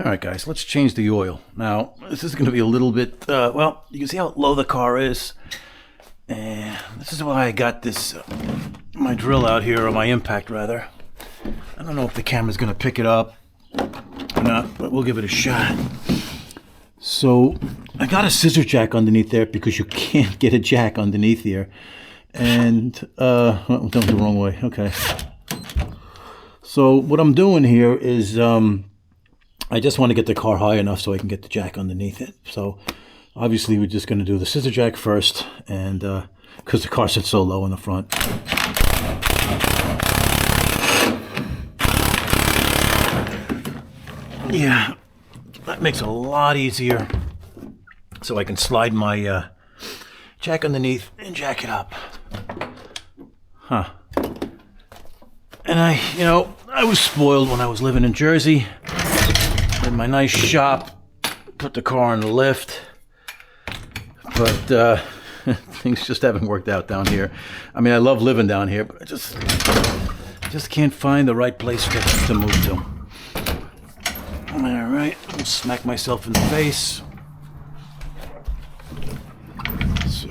Alright guys, let's change the oil. Now, this is going to be a little bit, well, you can see how low the car is. And this is why I got this, my drill out here, or my impact rather. I don't know if the camera's going to pick it up or not, but we'll give it a shot. So, I got a scissor jack underneath there because you can't get a jack underneath here. And, oh, I'm going the wrong way, okay. So, what I'm doing here is, I just want to get the car high enough so I can get the jack underneath it. So obviously we're just going to do the scissor jack first, and because the car sits so low in the front. Yeah, that makes it a lot easier. So I can slide my jack underneath and jack it up. Huh. And I was spoiled when I was living in Jersey. In my nice shop, put the car on the lift, but things just haven't worked out down here. I mean, I love living down here, but I just can't find the right place to move to. All right, I'll smack myself in the face. So,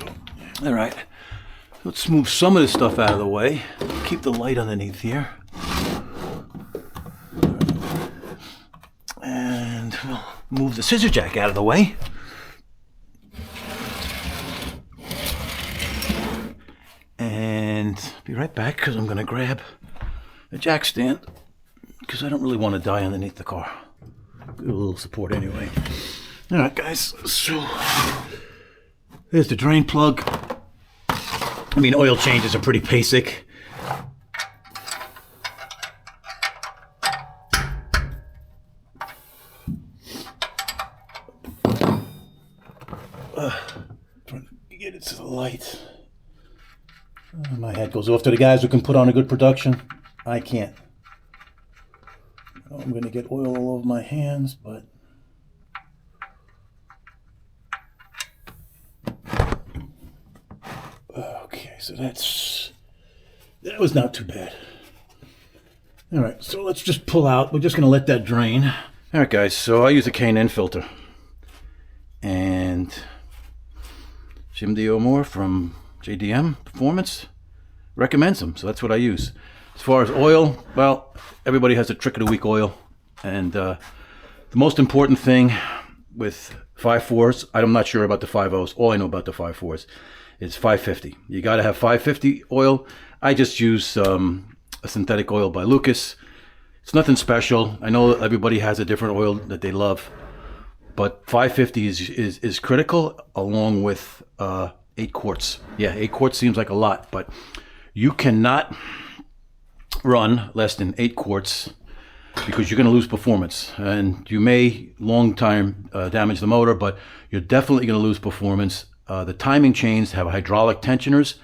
all right, let's move some of this stuff out of the way. Keep the light underneath here. And we'll move the scissor jack out of the way. And be right back because I'm going to grab a jack stand because I don't really want to die underneath the car. Give it a little support anyway. All right, guys. So there's the drain plug. I mean, oil changes are pretty basic. Trying to get it to the light. My head goes off to the guys who can put on a good production. I can't. I'm going to get oil all over my hands, but okay, so that was not too bad. All right, so let's just pull out. We're just going to let that drain. All right, guys, so I use a K&N filter. And Jim Diomore from JDM Performance recommends them, so that's what I use. As far as oil, well, everybody has a trick of the week oil, and the most important thing with 5.4s, I'm not sure about the 5.0s, all I know about the 5.4s is 550. You got to have 550 oil. I just use a synthetic oil by Lucas. It's nothing special. I know everybody has a different oil that they love. But 550 is critical, along with 8 quarts. Yeah, 8 quarts seems like a lot, but you cannot run less than 8 quarts because you're going to lose performance. And you may long time damage the motor, but you're definitely going to lose performance. The timing chains have hydraulic tensioners,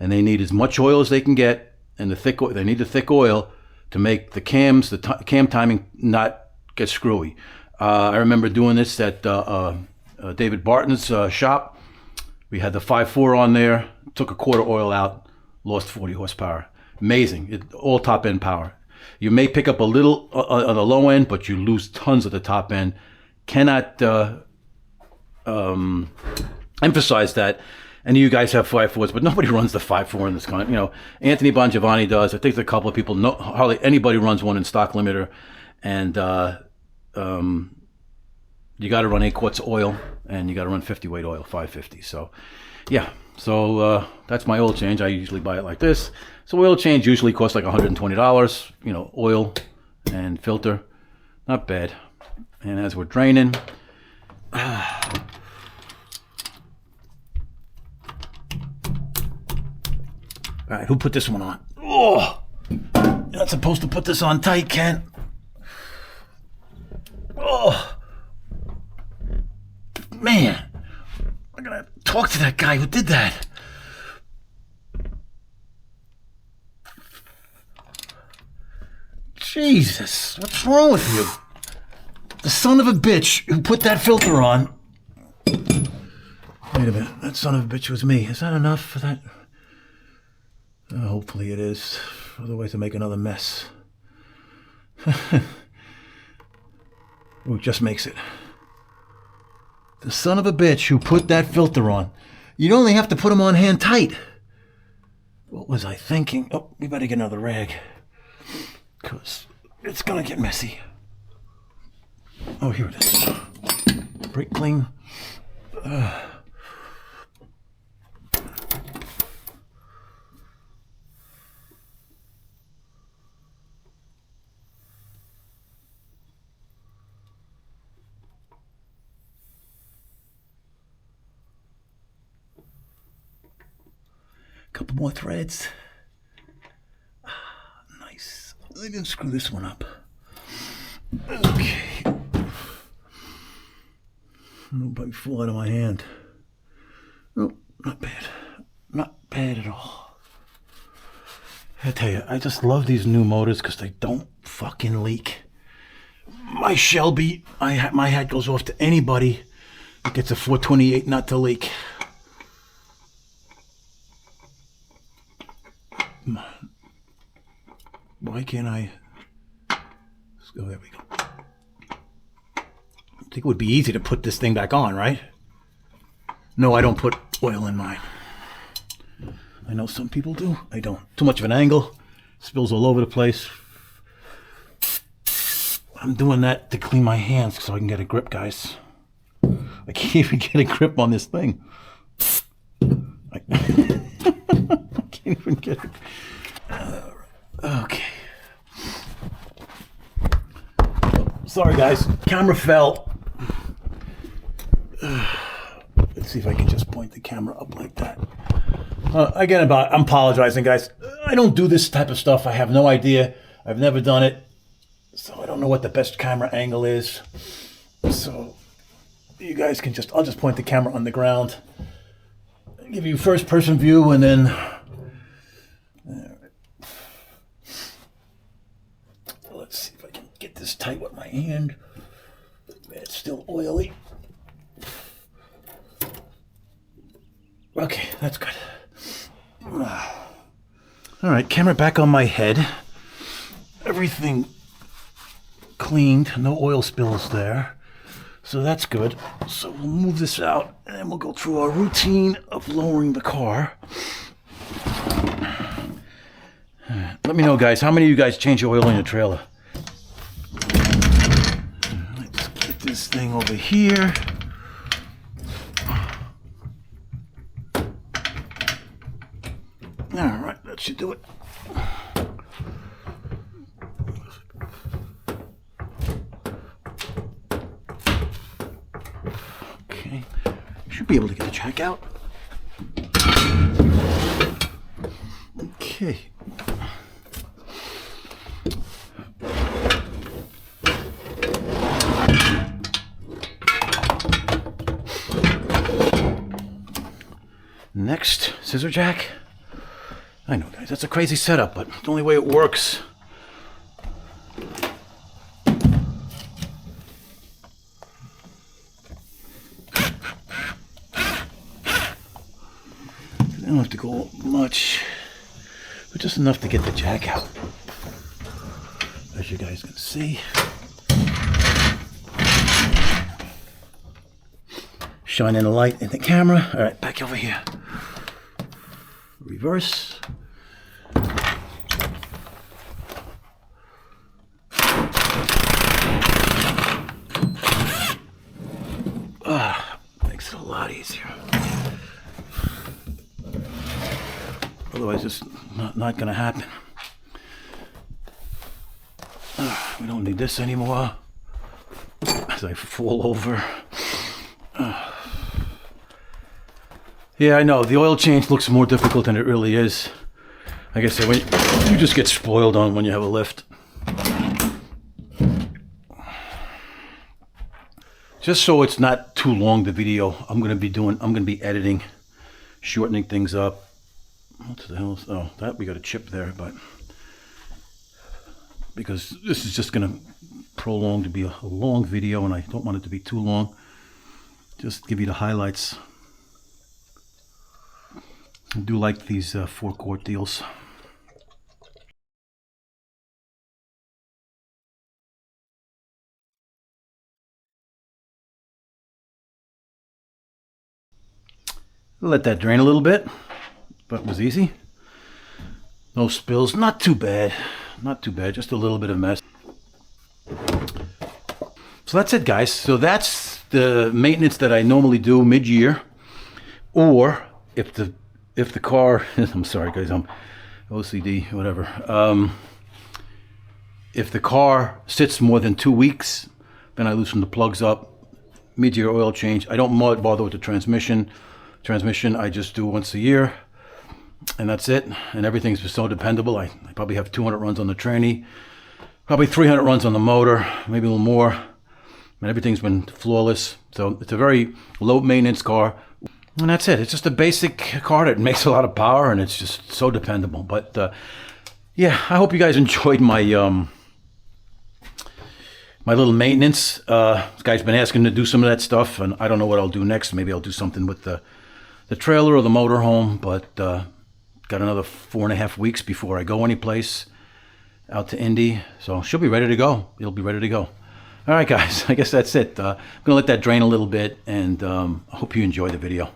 and they need as much oil as they can get, and they need the thick oil to make the cams, cam timing not get screwy. I remember doing this at David Barton's shop. We had the 5.4 on there, took a quart of oil out, lost 40 horsepower. Amazing, all top end power. You may pick up a little on the low end, but you lose tons at the top end. Cannot emphasize that. And you guys have 5.4s, but nobody runs the 5.4 in this kind. Anthony Bongiovanni does. I think there's a couple of people. Hardly anybody runs one in stock limiter, and you got to run 8 quarts of oil, and you got to run 50 weight oil, 550. So, yeah. So that's my oil change. I usually buy it like this. So oil change usually costs like $120. Oil and filter, not bad. And as we're draining, all right, who put this one on? Oh, you're not supposed to put this on tight, Ken. Oh, man, I'm gonna talk to that guy who did that. Jesus, what's wrong with you? The son of a bitch who put that filter on. Wait a minute, that son of a bitch was me. Is that enough for that? Hopefully it is. Otherwise I'll make another mess. Ooh, just makes it. The son of a bitch who put that filter on. You'd only have to put them on hand tight. What was I thinking? Oh, we better get another rag. Because it's going to get messy. Oh, here it is. Brake clean. Couple more threads. Nice. I didn't screw this one up. Okay. Nobody fall out of my hand. No, not bad. Not bad at all. I tell you, I just love these new motors because they don't fucking leak. My Shelby, my hat goes off to anybody that gets a 428 not to leak. Why can't I? Let's go, there we go. I think it would be easy to put this thing back on, right? No, I don't put oil in mine. I know some people do. I don't. Too much of an angle. Spills all over the place. I'm doing that to clean my hands so I can get a grip, guys. I can't even get a grip on this thing. I can't even get it. Okay. Sorry, guys. Camera fell. Let's see if I can just point the camera up like that. Again, I'm apologizing, guys. I don't do this type of stuff. I have no idea. I've never done it. So I don't know what the best camera angle is. So you guys can I'll just point the camera on the ground. Give you first person view and then... Let's see if I can get this tight with my hand. It's still oily. Okay, that's good. All right, camera back on my head. Everything cleaned, no oil spills there. So that's good. So we'll move this out and then we'll go through our routine of lowering the car. Let me know, guys, how many of you guys change your oil in your trailer? Let's get this thing over here. All right, that should do it. Okay, should be able to get the jack out. Okay. Next, scissor jack. I know, guys, that's a crazy setup, but the only way it works. I don't have to go much, but just enough to get the jack out. As you guys can see. Shining the light in the camera. All right, back over here. Reverse. Makes it a lot easier. Otherwise, it's not going to happen. We don't need this anymore. As I fall over. Yeah, I know. The oil change looks more difficult than it really is. Like I said, you just get spoiled on when you have a lift. Just so it's not too long, the video, I'm going to be editing, shortening things up. What the hell is, oh, that we got a chip there, but because this is just going to prolong to be a long video and I don't want it to be too long. Just give you the highlights. I do like these 4-quart deals. Let that drain a little bit, but it was easy. No spills, not too bad. Not too bad, just a little bit of mess. So that's it, guys. So that's the maintenance that I normally do mid-year. Or if the car, I'm sorry guys, I'm OCD, whatever. If the car sits more than 2 weeks, then I loosen the plugs up, mid-year oil change. I don't bother with the transmission. Transmission I just do once a year, and that's it. And everything's so dependable. I probably have 200 runs on the tranny, probably 300 runs on the motor, maybe a little more. And everything's been flawless. So it's a very low maintenance car. And that's it. It's just a basic car that makes a lot of power, and it's just so dependable. But yeah, I hope you guys enjoyed my my little maintenance. This guy's been asking to do some of that stuff, and I don't know what I'll do next. Maybe I'll do something with the trailer or the motorhome. But got another 4.5 weeks before I go anyplace out to Indy. So she'll be ready to go. It'll be ready to go. All right, guys. I guess that's it. I'm going to let that drain a little bit, and I hope you enjoy the video.